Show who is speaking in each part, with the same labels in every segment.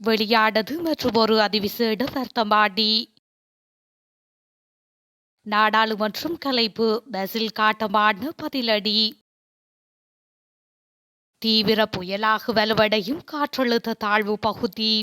Speaker 1: வெளியானது மற்றும் ஒரு அதிவிசேட வர்த்தமானி. நாடாளுமன்றம் கலைப்பு, பசில் காட்டமான பதிலடி. தீவிர புயலாக வலுவடையும் காற்றழுத்த தாழ்வு பகுதி.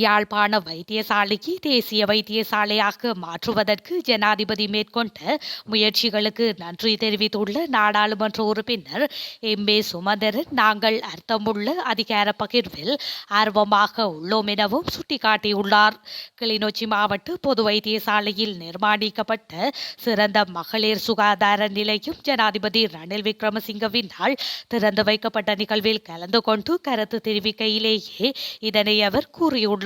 Speaker 1: யாழ்ப்பாண வைத்தியசாலைக்கு தேசிய வைத்தியசாலையாக மாற்றுவதற்கு ஜனாதிபதி மேற்கொண்ட முயற்சிகளுக்கு நன்றி தெரிவித்துள்ள நாடாளுமன்ற உறுப்பினர் எம்.ஏ. சுமந்திரன், நாங்கள் அர்த்தமுள்ள அதிகார பகிர்வில் ஆர்வமாக உள்ளோம் எனவும் சுட்டிக்காட்டியுள்ளார். கிளிநொச்சி மாவட்ட பொது வைத்தியசாலையில் நிர்மாணிக்கப்பட்ட சிறந்த மகளிர் சுகாதார நிலையம் ஜனாதிபதி ரணில் விக்ரமசிங்கவினால் திறந்து வைக்கப்பட்ட நிகழ்வில் கலந்து கொண்டு கருத்து தெரிவிக்கையிலேயே இதனை அவர் கூறியுள்ளார்.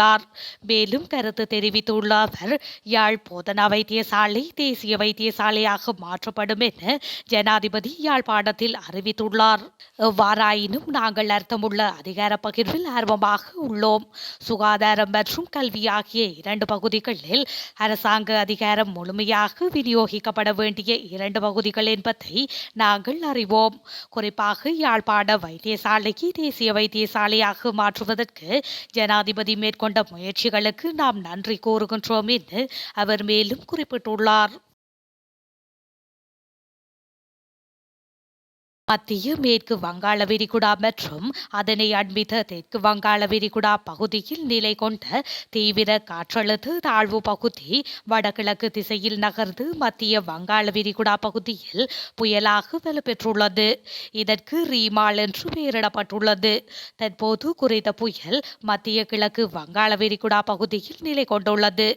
Speaker 1: மேலும் கருத்து தெரிவித்துள்ள அவர், யாழ் போதனா வைத்தியசாலை தேசிய வைத்தியசாலையாக மாற்றப்படும் என ஜனாதிபதி யாழ்ப்பாணத்தில் அறிவித்துள்ளார். எவ்வாறாயினும் நாங்கள் அர்த்தமுள்ள அதிகார பகிர்வில் ஆர்வமாக உள்ளோம். சுகாதாரம் மற்றும் கல்வி ஆகிய இரண்டு பகுதிகளில் அரசாங்க அதிகாரம் முழுமையாக விநியோகிக்கப்பட வேண்டிய இரண்டு பகுதிகள் என்பதை நாங்கள் அறிவோம். குறிப்பாக யாழ்ப்பாண வைத்தியசாலைக்கு தேசிய வைத்தியசாலையாக மாற்றுவதற்கு ஜனாதிபதி மேற்கொண்ட முயற்சிகளுக்கு நாம் நன்றி கூறுகின்றோம் என்று அவர் மேலும் குறிப்பிட்டுள்ளார். மத்திய மேற்கு வங்காள விரிகுடா மற்றும் அதனை அண்மித்த தெற்கு வங்காள விரிகுடா பகுதியில் நிலை கொண்ட தீவிர காற்றழுத்த தாழ்வு பகுதி வடகிழக்கு திசையில் நகர்ந்து மத்திய வங்காள விரிகுடா பகுதியில் புயலாக வலுப்பெற்றுள்ளது. இதற்கு ரீமால் என்று பெயரிடப்பட்டுள்ளது. தற்போது குறித்த புயல் மத்திய கிழக்கு வங்காள விரிகுடா பகுதியில் நிலை கொண்டுள்ளது.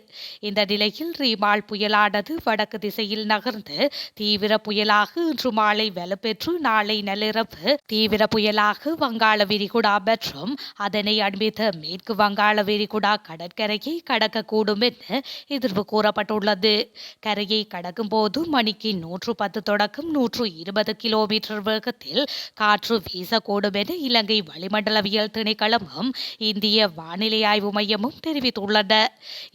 Speaker 1: இந்த நிலையில் ரீமால் புயலானது வடக்கு திசையில் நகர்ந்து தீவிர புயலாக இன்று மாலை வலுப்பெற்று நாளை நள்ளிரவு தீவிர புயலாக வங்காள விரிகுடா மற்றும் அதனை அண்மித்த மேற்கு வங்காள விரிகுடா கடற்கரையை கடக்கக்கூடும் என எதிர்வு கூறப்பட்டுள்ளது. கரையை கடக்கும் போது மணிக்கு 110 தொடக்கம் 120 கிலோமீட்டர் வேகத்தில் காற்று வீசக்கூடும் என இலங்கை வளிமண்டலவியல் திணைக்களமும் இந்திய வானிலை ஆய்வு மையமும் தெரிவித்துள்ளன.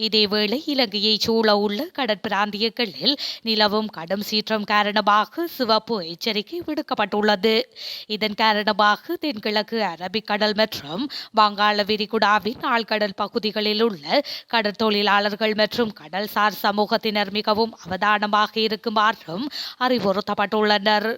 Speaker 1: இதேவேளை இலங்கையை சூழ உள்ள கடற்பிராந்தியங்களில் நிலவும் கடும் சீற்றம் காரணமாக சிவப்பு எச்சரிக்கை விடுக்கப்பட்டுள்ளது. இதன் காரணமாக தென்கிழக்கு அரபிக்கடல் மற்றும் வங்காள விரிகுடாவின் ஆழ்கடல் பகுதிகளில் உள்ள கடற்தொழிலாளர்கள் மற்றும் கடல்சார் சமூகத்தினர் மிகவும் அவதானமாக இருக்குமாறும் அறிவுறுத்தப்பட்டுள்ளனர்.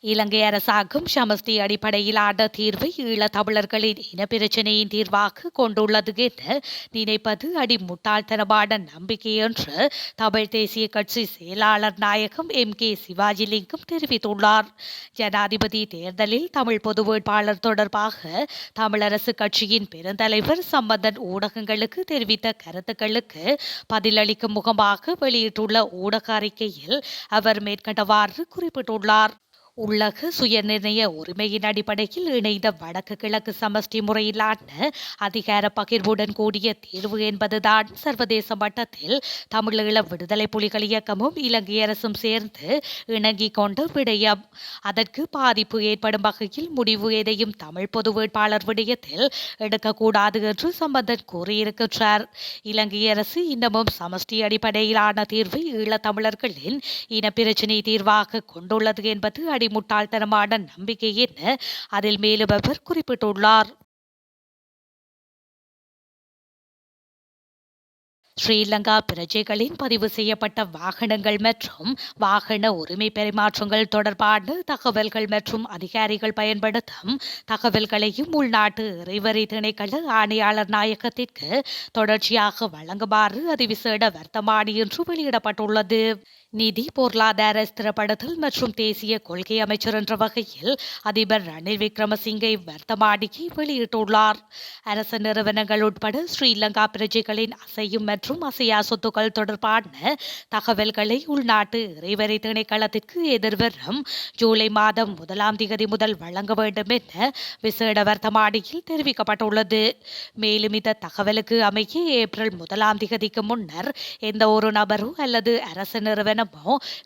Speaker 1: இலங்கை அரசாங்கம் சமஷ்டி அடிப்படையிலான தீர்வை ஈழத்தமிழர்களின் இனப்பிரச்சினையின் தீர்வாக கொண்டுள்ளது என நினைப்பது முட்டாள்தனமான நம்பிக்கை என்று தமிழ் தேசிய கட்சி செயலாளர் நாயகம் M.K. சிவாஜிலிங்கம் தெரிவித்துள்ளார். ஜனாதிபதி தேர்தலில் தமிழ் பொது வேட்பாளர் தொடர்பாக தமிழரசு கட்சியின் பெருந்தலைவர் சம்பந்தன் ஊடகங்களுக்கு தெரிவித்த கருத்துக்களுக்கு பதிலளிக்கும் முகமாக வெளியிட்டுள்ள ஊடக அறிக்கையில் அவர் மேற்கண்டவாறு குறிப்பிட்டுள்ளார். உள்ளக சுயநிர்ணய உரிமையின் அடிப்படையில் இணைந்த வடக்கு கிழக்கு சமஷ்டி முறையிலான அதிகார பகிர்வுடன் கூடிய தீர்வு என்பதுதான் சர்வதேச மட்டத்தில் தமிழீழ விடுதலை புலிகள் இயக்கமும் இலங்கை அரசும் சேர்ந்து இணங்கிக் கொண்ட விடயம். அதற்கு பாதிப்பு ஏற்படும் வகையில் முடிவு எதையும் தமிழ் பொது வேட்பாளர் விடயத்தில் எடுக்கக்கூடாது என்று சம்பந்தன் கூறியிருக்கின்றார். இலங்கை அரசு இன்னமும் சமஷ்டி அடிப்படையிலான தீர்வை ஈழத்தமிழர்களின் இனப்பிரச்சினை தீர்வாக கொண்டுள்ளது என்பது முட்டாள்தனமான நம்பிக்கை என அதில் மேலும் அவர் குறிப்பிட்டுள்ளார். ஸ்ரீலங்கா பிரஜைகளின் பதிவு செய்யப்பட்ட வாகனங்கள் மற்றும் வாகன உரிமை பரிமாற்றங்கள் தொடர்பான தகவல்கள் மற்றும் அதிகாரிகள் பயன்படுத்தும் தகவல்களையும் உள்நாட்டு இறைவரி திணைக்கள ஆணையாளர் நாயகத்திற்கு தொடர்ச்சியாக வழங்குமாறு அதிவிசேட வர்த்தமானி என்று வெளியிடப்பட்டுள்ளது. நிதி பொருளாதார ஸ்திரப்படுத்தல் மற்றும் தேசிய கொள்கை அமைச்சர் என்ற வகையில் அதிபர் ரணில் விக்ரமசிங்கே வர்த்தமானியை வெளியிட்டுள்ளார். அரசு நிறுவனங்கள் உட்பட ஸ்ரீலங்கா பிரஜைகளின் அசையும் மற்றும் அசையா சொத்துக்கள் தொடர்பான தகவல்களை உள்நாட்டு இறைவரி திணைக்களத்திற்கு எதிர்வரும் ஜூலை மாதம் 1ஆம் தேதி முதல் வழங்க வேண்டும் என விசேட வர்த்தமானியில் தெரிவிக்கப்பட்டுள்ளது. மேலும் இந்த தகவலுக்கு அமைய ஏப்ரல் 1ஆம் தேதிக்கு முன்னர் எந்த ஒரு நபரோ அல்லது அரசு நிறுவனம்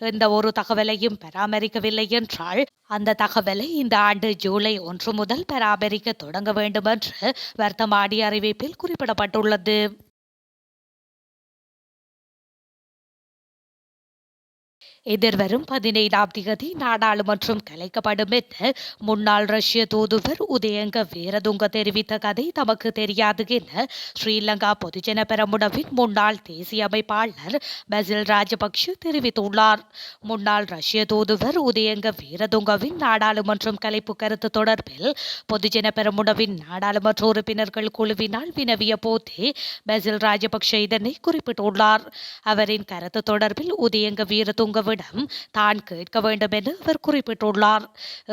Speaker 1: எந்த ஒரு தகவலையும் பராமரிக்கவில்லை என்றால் அந்த தகவலை இந்த ஆண்டு ஜூலை 1 முதல் பராமரிக்க தொடங்க வேண்டும் என்று வர்த்தமானி அறிவிப்பில் குறிப்பிடப்பட்டுள்ளது. எதிர்வரும் 15ஆம் தேதி நாடாளுமன்றம் கலைக்கப்படும் என முன்னாள் ரஷ்ய தூதுவர் உதயங்க வீரதுங்க தெரிவித்த கதை தமக்கு தெரியாது என ஸ்ரீலங்கா பொதுஜன பெரமுனவின் முன்னாள் தேசிய அமைப்பாளர் பசில் ராஜபக்ஷ தெரிவித்துள்ளார். முன்னாள் ரஷ்ய தூதுவர் உதயங்க வீரதுங்கவின் நாடாளுமன்றம் கலைப்பு கருத்து தொடர்பில் பொதுஜன பெரமுனவின் நாடாளுமன்ற உறுப்பினர்கள் குழுவினால் வினவிய போதே பசில் ராஜபக்ஷ இதனை குறிப்பிட்டுள்ளார். அவரின் கருத்து தொடர்பில் உதயங்க வீரதுங்கவிடம் தான் கேட்க வேண்டும் என அவர் குறிப்பிட்டுள்ளார்.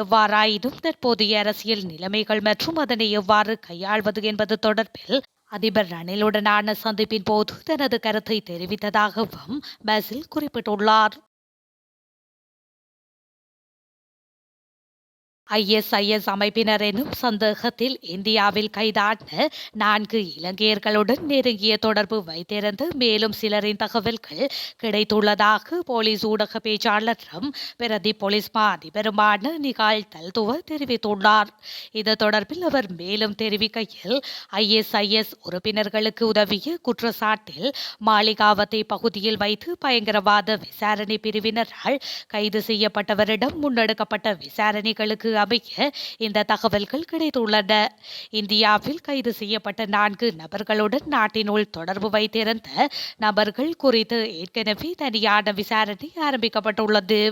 Speaker 1: எவ்வாறாயினும் தற்போதைய அரசியல் நிலைமைகள் மற்றும் அதனை எவ்வாறு கையாள்வது என்பது தொடர்பில் அதிபர் ரணிலுடனான சந்திப்பின் போது தனது கருத்தை தெரிவித்ததாகவும் பசில் குறிப்பிட்டுள்ளார். ISIS அமைப்பினர் எனும் சந்தேகத்தில் இந்தியாவில் கைதான 4 இலங்கையர்களுடன் நெருங்கிய தொடர்பு வைத்திருந்த மேலும் சிலரின் தகவல்கள் கிடைத்துள்ளதாக போலீஸ் ஊடக பேச்சாளரும் பிரதி போலீஸ் மா அதிபருமான நிகால் தல்துவ தெரிவித்துள்ளார். இது தொடர்பில் அவர் மேலும் தெரிவிக்கையில், ISIS உறுப்பினர்களுக்கு உதவிய குற்றச்சாட்டில் மாளிகாவத்தை பகுதியில் வைத்து பயங்கரவாத விசாரணை பிரிவினரால் கைது செய்யப்பட்டவரிடம் முன்னெடுக்கப்பட்ட விசாரணைகளுக்கு அமைய இந்த தகவல்கள் கிடைத்துள்ளன. இந்தியாவில் கைது செய்யப்பட்ட 4 நபர்களுடன் நாட்டினுள் தொடர்பு வைத்திருந்த நபர்கள் குறித்து ஏற்கனவே தனியான விசாரணை ஆரம்பிக்கப்பட்டுள்ளது.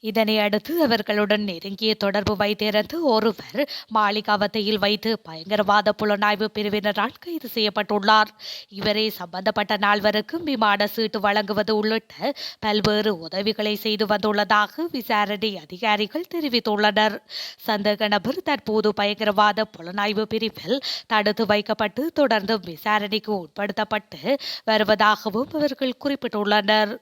Speaker 1: இதனை அடுத்து அவர்களுடன் நெருங்கிய தொடர்பு வைத்திருந்த ஒருவர் மாளிகாவத்தையில் வைத்து பயங்கரவாத புலனாய்வு பிரிவினரால் கைது செய்யப்பட்டுள்ளார். இவரே சம்பந்தப்பட்ட 4வருக்கும் விமான சீட்டு வழங்குவது உள்ளிட்ட பல்வேறு உதவிகளை செய்து வந்துள்ளதாக விசாரணை அதிகாரிகள் தெரிவித்துள்ளனர். சந்தேக நபர் தற்போது பயங்கரவாத புலனாய்வு பிரிவில் தடுத்து வைக்கப்பட்டு தொடர்ந்து விசாரணைக்கு உட்படுத்தப்பட்டு வருவதாகவும் அவர்கள் குறிப்பிட்டுள்ளனர்.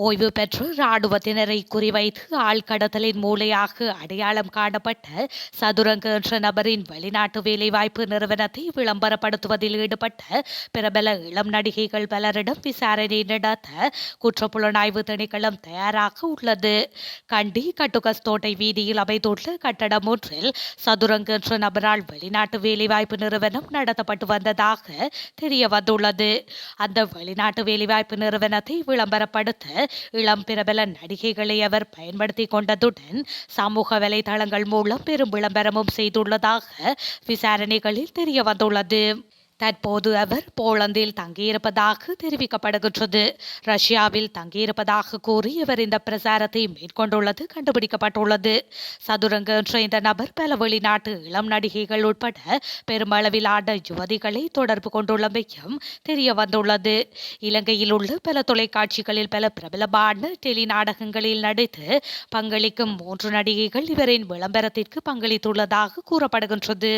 Speaker 1: ஓய்வு பெற்ற இராணுவத்தினரை குறிவைத்து ஆழ்கடத்தலின் மூளையாக அடையாளம் காணப்பட்ட சதுரங்க என்ற நபரின் வெளிநாட்டு வேலைவாய்ப்பு நிறுவனத்தை விளம்பரப்படுத்துவதில் ஈடுபட்ட பிரபல இளம் நடிகைகள் பலரிடம் விசாரணை நடத்த குற்றப்புலனாய்வு திணைக்களம் தயாராக உள்ளது. கண்டி கட்டுகஸ்தோட்டை வீதியில் அமைந்துள்ள கட்டடம் ஒன்றில் சதுரங்க என்ற நபரால் வெளிநாட்டு வேலைவாய்ப்பு நிறுவனம் நடத்தப்பட்டு வந்ததாக தெரிய வந்துள்ளது. அந்த வெளிநாட்டு வேலைவாய்ப்பு நிறுவனத்தை விளம்பரப்படுத்த இளம் பிரபல நடிகைகளை அவர் பயன்படுத்திக் கொண்டதுடன் சமூக வலைதளங்கள் மூலம் பெரும் விளம்பரமும் செய்துள்ளதாக விசாரணைகளில் தெரிய வந்துள்ளது. தற்போது அவர் போலந்தில் தங்கியிருப்பதாக தெரிவிக்கப்படுகின்றது. ரஷ்யாவில் தங்கியிருப்பதாக கூறி இவர் இந்த பிரசாரத்தை மேற்கொண்டுள்ளது கண்டுபிடிக்கப்பட்டுள்ளது. சதுரங்க என்ற இந்த நபர் பல வெளிநாட்டு இளம் நடிகைகள் உட்பட பெருமளவிலான யுவதிகளை தொடர்பு கொண்டுள்ளமையும் தெரிய வந்துள்ளது. இலங்கையில் உள்ள பல தொலைக்காட்சிகளில் பல பிரபலமான டெலி நாடகங்களில் நடித்து பங்களிக்கும் 3 நடிகைகள் இவரின் விளம்பரத்திற்கு பங்களித்துள்ளதாக கூறப்படுகின்றது.